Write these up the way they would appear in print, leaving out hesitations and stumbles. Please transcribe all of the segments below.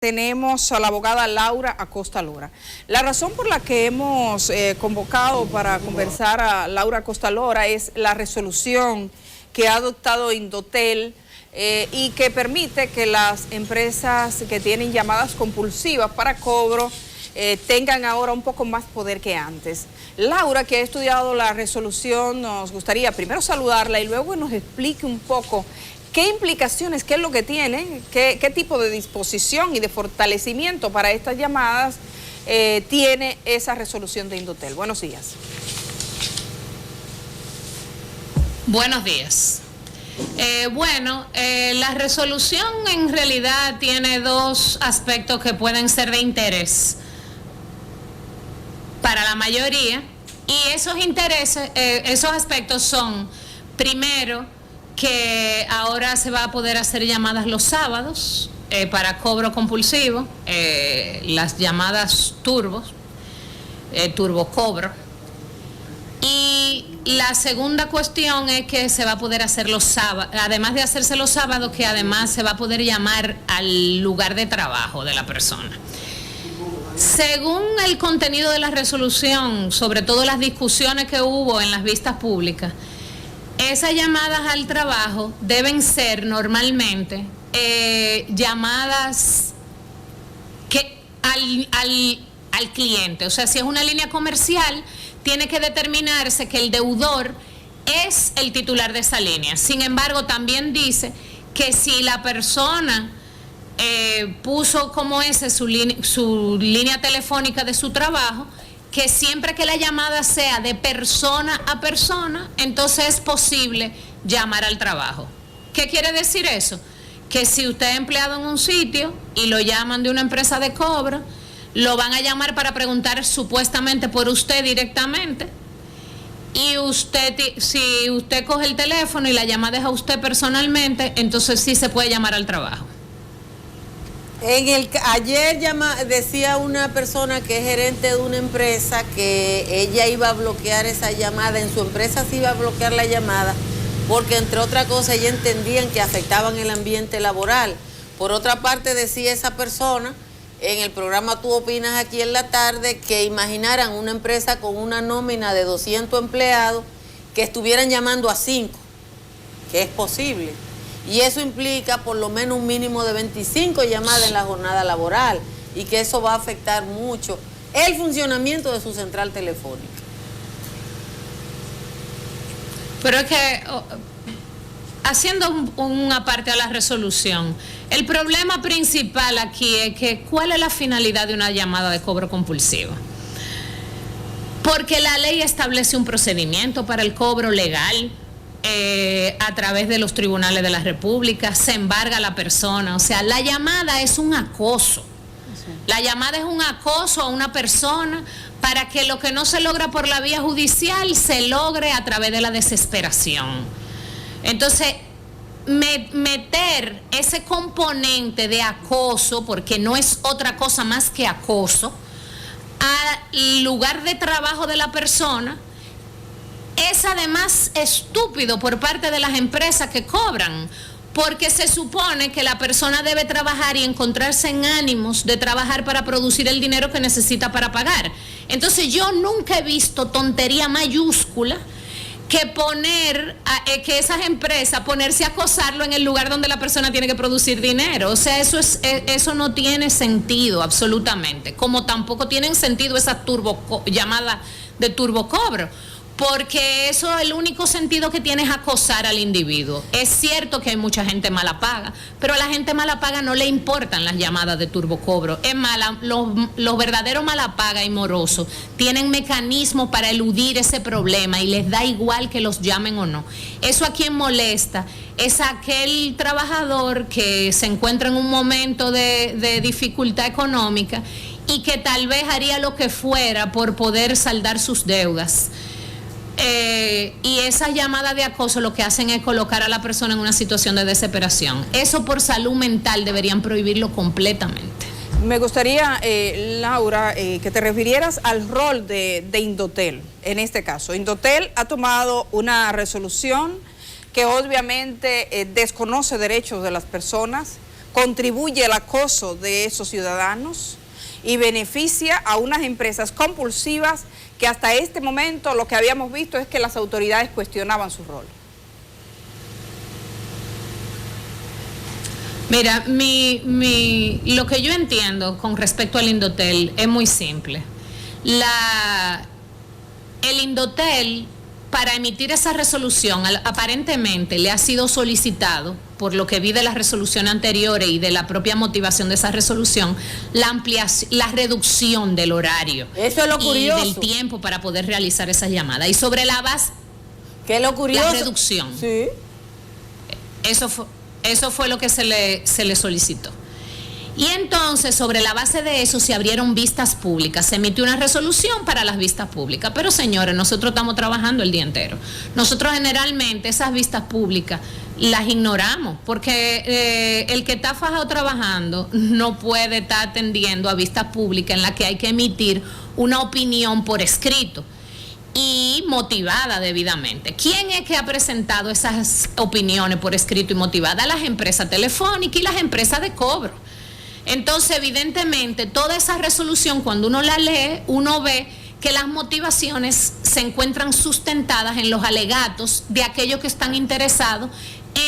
Tenemos a la abogada Laura Acosta Lora. La razón por la que hemos convocado para conversar a Laura Acosta Lora es la resolución que ha adoptado Indotel y que permite que las empresas que tienen llamadas compulsivas para cobro tengan ahora un poco más poder que antes. Laura, que ha estudiado la resolución, nos gustaría primero saludarla y luego nos explique un poco ¿qué implicaciones, qué es lo que tiene, qué tipo de disposición y de fortalecimiento para estas llamadas tiene esa resolución de Indotel? Buenos días. Buenos días. La resolución en realidad tiene dos aspectos que pueden ser de interés para la mayoría, y esos intereses, esos aspectos son, primero, que ahora se va a poder hacer llamadas los sábados para cobro compulsivo, las llamadas turbo cobro. Y la segunda cuestión es que se va a poder hacer los sábados, además de hacerse los sábados, que además se va a poder llamar al lugar de trabajo de la persona. Según el contenido de la resolución, sobre todo las discusiones que hubo en las vistas públicas, esas llamadas al trabajo deben ser normalmente llamadas al cliente. O sea, si es una línea comercial, tiene que determinarse que el deudor es el titular de esa línea. Sin embargo, también dice que si la persona puso como ese su línea telefónica de su trabajo, que siempre que la llamada sea de persona a persona, entonces es posible llamar al trabajo. ¿Qué quiere decir eso? Que si usted es empleado en un sitio y lo llaman de una empresa de cobro, lo van a llamar para preguntar supuestamente por usted directamente, y si usted coge el teléfono y la llamada es a usted personalmente, entonces sí se puede llamar al trabajo. Ayer decía una persona que es gerente de una empresa que ella iba a bloquear esa llamada, en su empresa sí iba a bloquear la llamada, porque entre otras cosas ella entendían que afectaban el ambiente laboral. Por otra parte, decía esa persona, en el programa Tú Opinas aquí en la tarde, que imaginaran una empresa con una nómina de 200 empleados que estuvieran llamando a 5, que es posible. Y eso implica por lo menos un mínimo de 25 llamadas en la jornada laboral, y que eso va a afectar mucho el funcionamiento de su central telefónica. Pero es que, haciendo una parte a la resolución, el problema principal aquí es que ¿cuál es la finalidad de una llamada de cobro compulsivo? Porque la ley establece un procedimiento para el cobro legal, a través de los tribunales de la República, se embarga a la persona. O sea, la llamada es un acoso. La llamada es un acoso a una persona para que lo que no se logra por la vía judicial se logre a través de la desesperación. Entonces, meter ese componente de acoso, porque no es otra cosa más que acoso, al lugar de trabajo de la persona, es además estúpido por parte de las empresas que cobran, porque se supone que la persona debe trabajar y encontrarse en ánimos de trabajar para producir el dinero que necesita para pagar. Entonces yo nunca he visto tontería mayúscula que que esas empresas ponerse a acosarlo en el lugar donde la persona tiene que producir dinero. O sea, eso no tiene sentido absolutamente, como tampoco tienen sentido esas llamadas de turbocobro, porque eso, el único sentido que tiene es acosar al individuo. Es cierto que hay mucha gente mala paga, pero a la gente mala paga no le importan las llamadas de turbocobro. Es mala, los verdaderos mala paga y morosos tienen mecanismos para eludir ese problema y les da igual que los llamen o no. Eso a quien molesta es aquel trabajador que se encuentra en un momento de dificultad económica y que tal vez haría lo que fuera por poder saldar sus deudas. Y esas llamadas de acoso lo que hacen es colocar a la persona en una situación de desesperación. Eso por salud mental deberían prohibirlo completamente. Me gustaría, Laura, que te refirieras al rol de Indotel en este caso. Indotel ha tomado una resolución que obviamente desconoce derechos de las personas, contribuye al acoso de esos ciudadanos y beneficia a unas empresas compulsivas que hasta este momento lo que habíamos visto es que las autoridades cuestionaban su rol. Mira, lo que yo entiendo con respecto al Indotel es muy simple. El Indotel, para emitir esa resolución, aparentemente le ha sido solicitado, por lo que vi de las resoluciones anteriores y de la propia motivación de esa resolución, la reducción del horario. Eso es lo curioso. Y del tiempo para poder realizar esas llamadas. Y sobre la base, ¿qué es lo curioso? La reducción. Sí. Eso fue lo que se le solicitó. Y entonces, sobre la base de eso, se abrieron vistas públicas. Se emitió una resolución para las vistas públicas. Pero, señores, nosotros estamos trabajando el día entero. Nosotros generalmente esas vistas públicas las ignoramos, porque el que está fajado trabajando no puede estar atendiendo a vistas públicas en la que hay que emitir una opinión por escrito y motivada debidamente. ¿Quién es que ha presentado esas opiniones por escrito y motivadas? Las empresas telefónicas y las empresas de cobro. Entonces, evidentemente, toda esa resolución, cuando uno la lee, uno ve que las motivaciones se encuentran sustentadas en los alegatos de aquellos que están interesados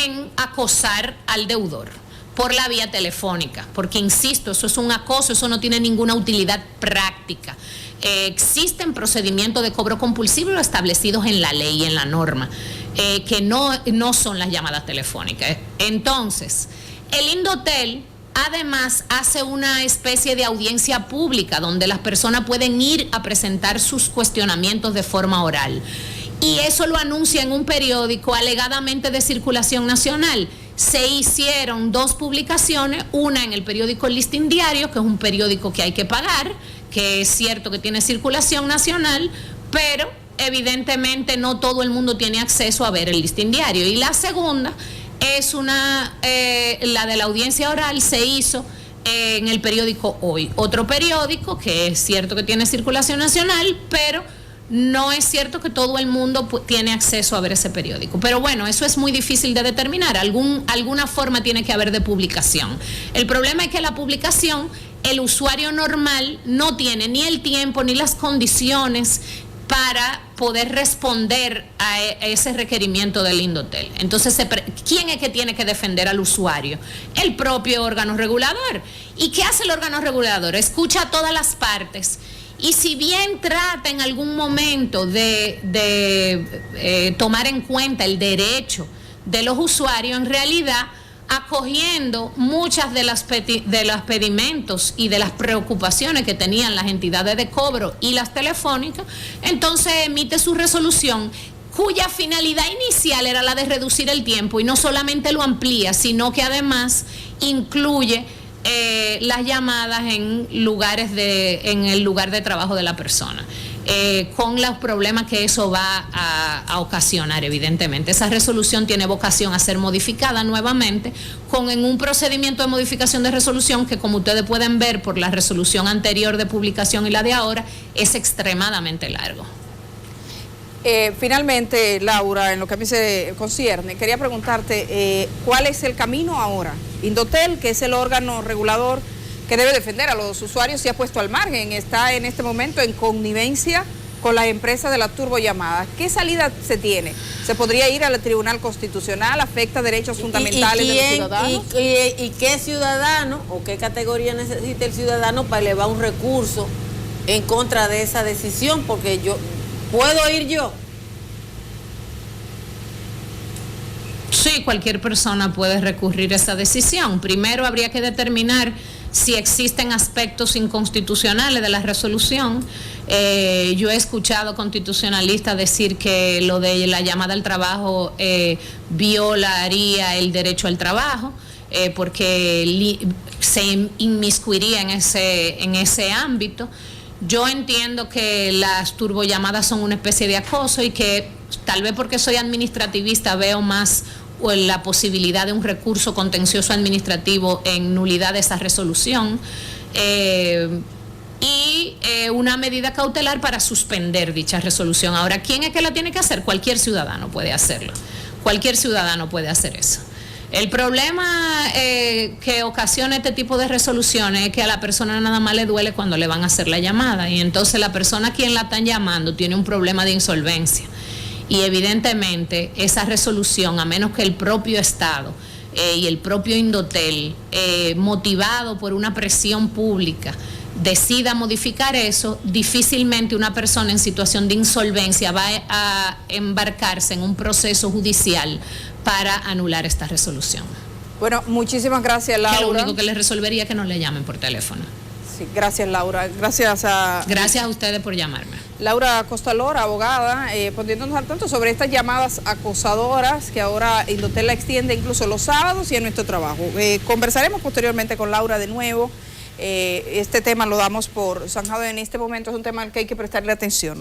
en acosar al deudor por la vía telefónica, porque insisto, eso es un acoso, eso no tiene ninguna utilidad práctica. Existen procedimientos de cobro compulsivo establecidos en la ley y en la norma, que no son las llamadas telefónicas. Entonces, el Indotel además hace una especie de audiencia pública donde las personas pueden ir a presentar sus cuestionamientos de forma oral. Y eso lo anuncia en un periódico alegadamente de circulación nacional. Se hicieron 2 publicaciones, una en el periódico El Listín Diario, que es un periódico que hay que pagar, que es cierto que tiene circulación nacional, pero evidentemente no todo el mundo tiene acceso a ver El Listín Diario. Y la segunda es la de la audiencia oral, se hizo en el periódico Hoy, otro periódico que es cierto que tiene circulación nacional, pero no es cierto que todo el mundo tiene acceso a ver ese periódico. Pero bueno, eso es muy difícil de determinar. Alguna forma tiene que haber de publicación. El problema es que la publicación, el usuario normal no tiene ni el tiempo ni las condiciones para poder responder a ese requerimiento del Indotel. Entonces, ¿quién es que tiene que defender al usuario? El propio órgano regulador. ¿Y qué hace el órgano regulador? Escucha a todas las partes. Y si bien trata en algún momento de tomar en cuenta el derecho de los usuarios, en realidad acogiendo muchas de los pedimentos y de las preocupaciones que tenían las entidades de cobro y las telefónicas, entonces emite su resolución cuya finalidad inicial era la de reducir el tiempo, y no solamente lo amplía, sino que además incluye las llamadas en el lugar de trabajo de la persona, con los problemas que eso va a ocasionar. Evidentemente esa resolución tiene vocación a ser modificada nuevamente en un procedimiento de modificación de resolución que, como ustedes pueden ver por la resolución anterior de publicación y la de ahora, es extremadamente largo. Finalmente, Laura, en lo que a mí se concierne, quería preguntarte ¿cuál es el camino ahora? Indotel, que es el órgano regulador que debe defender a los usuarios, se ha puesto al margen, está en este momento en connivencia con las empresas de la turbollamadas. ¿Qué salida se tiene? ¿Se podría ir al Tribunal Constitucional? ¿Afecta derechos fundamentales de los ciudadanos? ¿Y qué ciudadano o qué categoría necesita el ciudadano para elevar un recurso en contra de esa decisión? Porque ¿puedo ir yo? Sí, cualquier persona puede recurrir a esa decisión. Primero habría que determinar si existen aspectos inconstitucionales de la resolución. Yo he escuchado constitucionalistas decir que lo de la llamada al trabajo violaría el derecho al trabajo, porque se inmiscuiría en ese ámbito. Yo entiendo que las turbollamadas son una especie de acoso y que tal vez porque soy administrativista veo más la posibilidad de un recurso contencioso administrativo en nulidad de esa resolución y una medida cautelar para suspender dicha resolución. Ahora, ¿quién es que la tiene que hacer? Cualquier ciudadano puede hacerlo. Cualquier ciudadano puede hacer eso. El problema que ocasiona este tipo de resoluciones es que a la persona nada más le duele cuando le van a hacer la llamada, y entonces la persona a quien la están llamando tiene un problema de insolvencia, y evidentemente esa resolución, a menos que el propio Estado y el propio Indotel, motivado por una presión pública, decida modificar eso, difícilmente una persona en situación de insolvencia va a embarcarse en un proceso judicial para anular esta resolución. Bueno, muchísimas gracias, Laura. Que lo único que les resolvería es que no le llamen por teléfono. Sí, gracias, Laura. Gracias a ustedes por llamarme. Laura Costalora, abogada, poniéndonos al tanto sobre estas llamadas acosadoras que ahora Indotel la extiende incluso los sábados y en nuestro trabajo. Conversaremos posteriormente con Laura de nuevo. Este tema lo damos por zanjado en este momento, es un tema al que hay que prestarle atención.